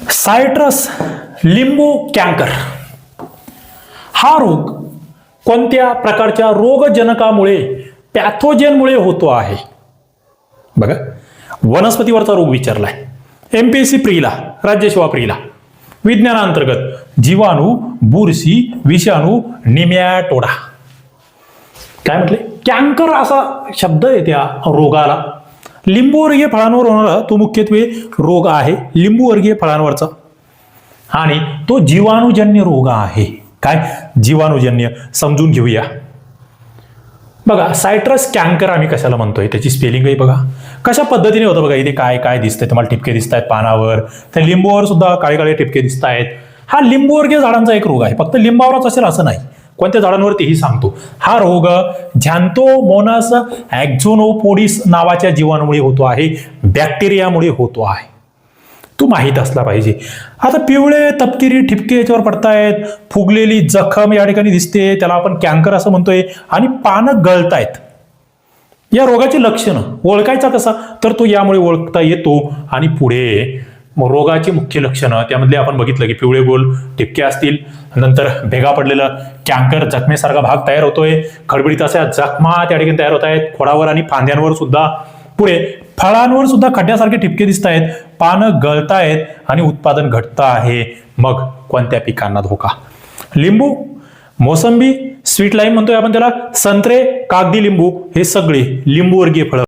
Citrus लिंबू canker हा रोग कोणत्या प्रकारच्या रोगजनकामुळे पॅथोजनमुळे होतो आहे? बघा, वनस्पतीवरचा रोग विचारलाय. एमपीएससी प्रीला, राज्यसेवा प्रीला. विज्ञानांतर्गत जीवाणू, बुरशी, विषाणू, निमॅटोडा. काय म्हटले? कॅन्कर असा शब्द आहे त्या रोगाला. लिंबूवर्गीय फळांवर होणारा तो मुख्यत्वे रोग आहे, लिंबूवर्गीय फळांवरचा, आणि तो जीवाणूजन्य रोग आहे. काय? जीवाणूजन्य. समजून घेऊया. बघा, सायट्रस कॅन्कर आम्ही कशाला म्हणतोय, त्याची स्पेलिंगही बघा कशा पद्धतीने होतं. बघा, इथे काय काय दिसतंय तुम्हाला, ठिपके दिसत आहेत पानावर, त्या लिंबूवर सुद्धा काळे काळे ठिपके दिसत आहेत. हा लिंबूवर्गीय झाडांचा एक रोग आहे. फक्त लिंबावरच असेल असं नाही, कोणत्या झाडांवरतीही सांगतो. हा रोग झॅन्थोमोनास ॲक्झोनोपोडिस नावाच्या जीवाणूमुळे होतो आहे, बॅक्टेरियामुळे होतो आहे. तो माहीत असला पाहिजे. आता पिवळे तपकिरी ठिपके याच्यावर पडतायत, फुगलेली जखम या ठिकाणी दिसते, त्याला आपण कॅन्कर असं म्हणतोय, आणि पानं गळतायत. या रोगाची लक्षणं ओळखायचा कसा, तर तो यामुळे ओळखता येतो. आणि पुढे रोगाची मुख्य लक्षणं त्यामधले आपण बघितलं की पिवळे गोल ठिपके असतील, नंतर भेगा पडलेलं कॅन्कर जखमेसारखा भाग तयार होतोय, खडबडीत अशा जखमा त्या ठिकाणी तयार होत आहेत, खोडावर आणि फांद्यांवर सुद्धा. पुढे फळांवर सुद्धा खड्ड्यासारखे ठिपके दिसत आहेत, पानं गळतायत आणि उत्पादन घटतं आहे. मग कोणत्या पिकांना धोका? लिंबू, मोसंबी, स्वीट लाईम म्हणतोय आपण त्याला, संत्रे, कागदी लिंबू, हे सगळे लिंबूवर्गीय फळं